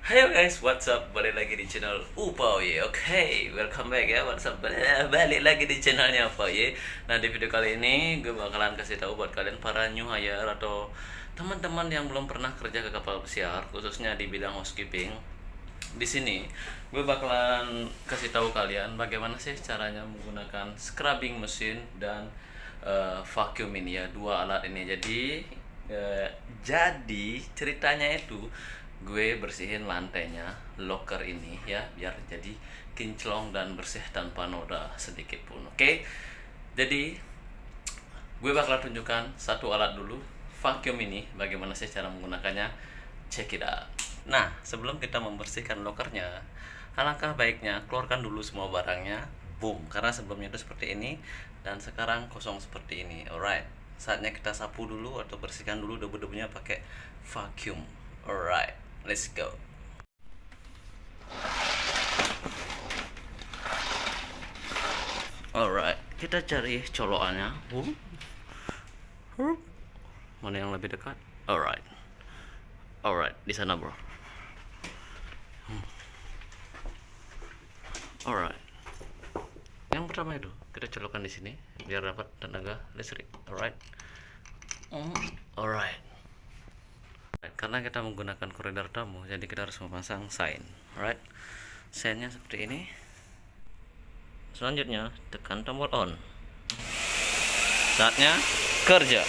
Hayo guys, what's up? Balik lagi di channel Upauye. Oke, welcome back ya. What's up? Balik lagi di channelnya Upauye. Nah, di video kali ini gue bakalan kasih tahu buat kalian para new hire atau teman-teman yang belum pernah kerja ke kapal pesiar, khususnya di bidang housekeeping. Di sini gue bakalan kasih tahu kalian bagaimana sih caranya menggunakan scrubbing mesin dan vacuum ini ya, dua alat ini. Jadi ceritanya itu gue bersihin lantainya locker ini ya, biar jadi kinclong dan bersih tanpa noda sedikit pun. Oke, jadi gue bakal tunjukkan satu alat dulu, vacuum ini, bagaimana sih cara menggunakannya. Check it out. Nah, sebelum kita membersihkan lokernya, alangkah baiknya keluarkan dulu semua barangnya. Boom, karena sebelumnya itu seperti ini dan sekarang kosong seperti ini. Alright, saatnya kita sapu dulu atau bersihkan dulu debu-debunya pakai vacuum. Alright, let's go. Alright, kita cari colokannya. Mana yang lebih dekat? Alright, di sana bro. Alright, yang pertama itu kita colokkan di sini biar dapat tenaga listrik. Alright. Karena kita menggunakan koridor tamu, jadi kita harus memasang sign. Alright, signnya seperti ini. Selanjutnya tekan tombol on. Saatnya kerja.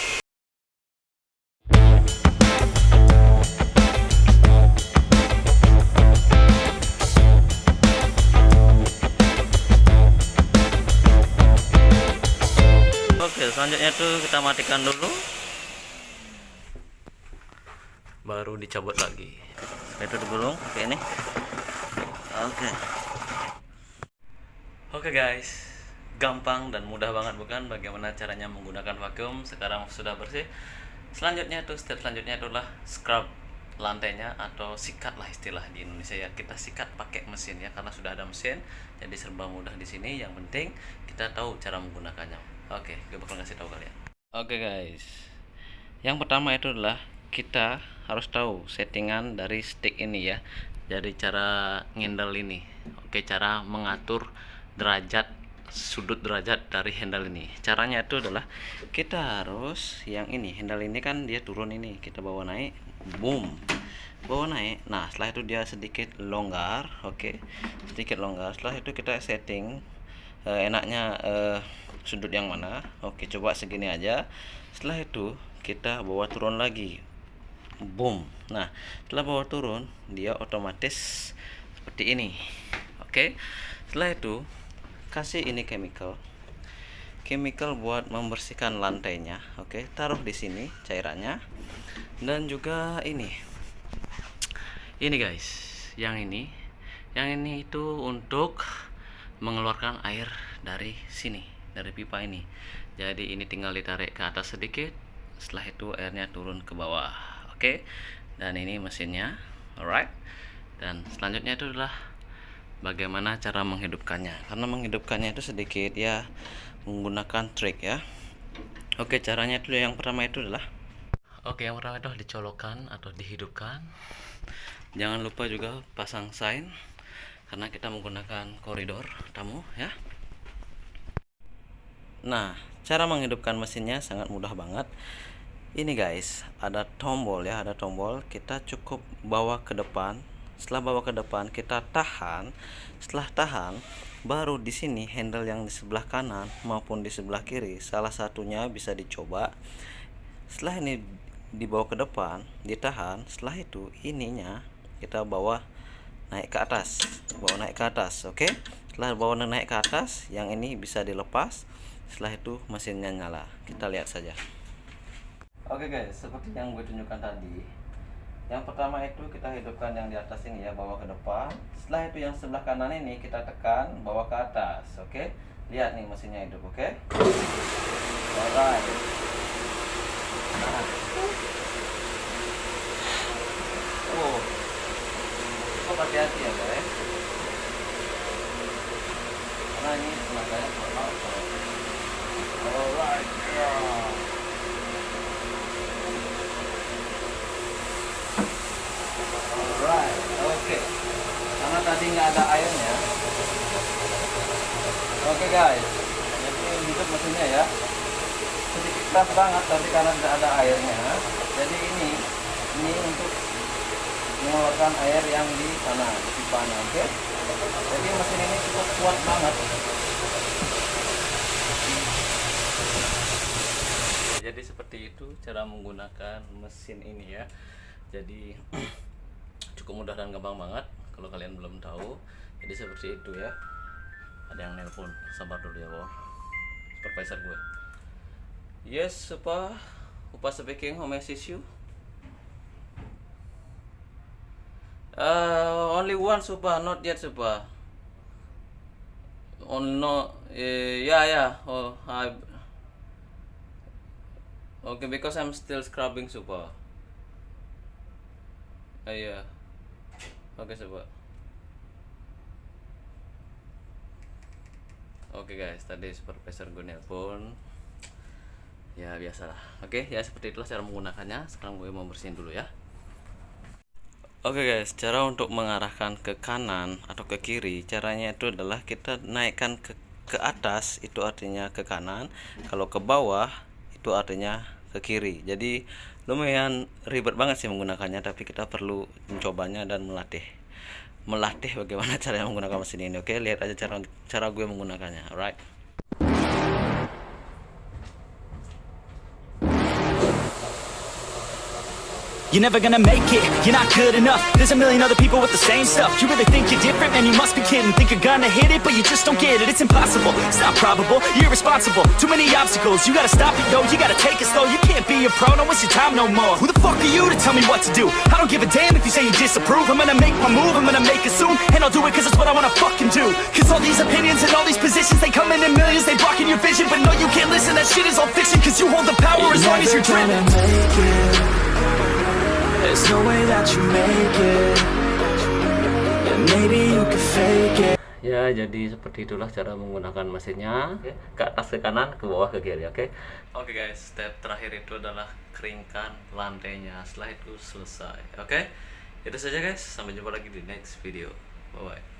Oke, selanjutnya itu kita matikan dulu, baru dicabut lagi. Setelah itu digulung kayak ini. Oke guys, gampang dan mudah banget bukan? Bagaimana caranya menggunakan vacuum? Sekarang sudah bersih. Selanjutnya itu, step selanjutnya adalah scrub lantainya atau sikat lah istilah di Indonesia ya. Kita sikat pakai mesin ya, karena sudah ada mesin, jadi serba mudah di sini. Yang penting kita tahu cara menggunakannya. Oke, gue bakal ngasih tahu kalian. Oke guys, yang pertama itu adalah kita harus tahu settingan dari stick ini ya. Jadi cara ngendel ini. Oke, cara mengatur derajat, sudut derajat dari handle ini. Caranya itu adalah kita harus yang ini, handle ini kan dia turun ini, kita bawa naik, boom, bawa naik. Nah, setelah itu dia sedikit longgar. Oke, sedikit longgar. Setelah itu kita setting enaknya sudut yang mana. Oke, coba segini aja. Setelah itu kita bawa turun lagi, boom. Nah, setelah bawa turun dia otomatis seperti ini. Oke, setelah itu kasih ini chemical buat membersihkan lantainya. Oke, taruh di sini cairannya. Dan juga ini guys, yang ini itu untuk mengeluarkan air dari sini, dari pipa ini. Jadi ini tinggal ditarik ke atas sedikit, setelah itu airnya turun ke bawah. Oke, dan ini mesinnya. Alright, dan selanjutnya itu adalah bagaimana cara menghidupkannya, karena menghidupkannya itu sedikit ya menggunakan trik ya. Oke, caranya itu yang pertama itu adalah dicolokkan atau dihidupkan. Jangan lupa juga pasang sign karena kita menggunakan koridor tamu ya. Nah, cara menghidupkan mesinnya sangat mudah banget. Ini guys, ada tombol ya, ada tombol. Kita cukup bawa ke depan. Setelah bawa ke depan, kita tahan. Setelah tahan, baru di sini handle yang di sebelah kanan maupun di sebelah kiri, salah satunya bisa dicoba. Setelah ini dibawa ke depan, ditahan. Setelah itu ininya kita bawa naik ke atas, oke. Setelah bawa naik ke atas, yang ini bisa dilepas. Setelah itu mesinnya nyala. Kita lihat saja. Oke guys, seperti yang gue tunjukkan tadi. Yang pertama itu kita hidupkan yang di atas ini ya, bawa ke depan. Setelah itu yang sebelah kanan ini kita tekan, bawa ke atas. Oke, lihat nih mesinnya hidup. Oke, alright. Nah. Hati-hati ya guys, karena ini tenaganya kuat. Alright, alright, oke. Oke, karena tadi nggak ada airnya. Oke guys, jadi hidup mesinnya ya. Sedikit keras banget tadi karena tidak ada airnya. Jadi ini untuk mengeluarkan air yang di sana, di pipanya. Oke, jadi mesin ini cukup kuat banget. Jadi seperti itu cara menggunakan mesin ini ya. Jadi cukup mudah dan gampang banget kalau kalian belum tahu. Jadi seperti itu ya. Ada yang nelpon, sabar dulu ya bawah. Supervisor gue. Yes, Supa speaking, how may I assist you? Only one, Supa, not yet, Supa. Oh no, yeah. Oh, okay, because I'm still scrubbing, Supa. Yeah. Okay, Supa. Oke guys, tadi supervisor gue nelpon. Ya biasalah. Oke, ya seperti itulah cara menggunakannya. Sekarang gue mau bersihin dulu ya. Oke guys, cara untuk mengarahkan ke kanan atau ke kiri, caranya itu adalah kita naikkan ke atas, itu artinya ke kanan. Kalau ke bawah, itu artinya ke kiri. Jadi lumayan ribet banget sih menggunakannya, tapi kita perlu mencobanya dan melatih bagaimana cara menggunakan mesin ini. Oke, lihat aja cara gue menggunakannya. Alright. You're never gonna make it, you're not good enough. There's a million other people with the same stuff. You really think you're different, man, you must be kidding. Think you're gonna hit it, but you just don't get it. It's impossible, it's not probable, you're irresponsible. Too many obstacles, you gotta stop it, yo. You gotta take it slow, you can't be a pro, don't waste your time no more. Who the fuck are you to tell me what to do? I don't give a damn if you say you disapprove. I'm gonna make my move, I'm gonna make it soon. And I'll do it cause it's what I wanna fucking do. Cause all these opinions and all these positions, they come in millions, they blocking your vision. But no, you can't listen, that shit is all fiction. Cause you hold the power as long as you're driven. There's no way that you make it. And maybe you can fake it. Ya, jadi seperti itulah cara menggunakan mesinnya. Ke atas, ke kanan, ke bawah, ke kiri. Oke. Oke guys, step terakhir itu adalah keringkan lantainya. Setelah itu selesai. Oke. Itu saja guys. Sampai jumpa lagi di next video. Bye bye.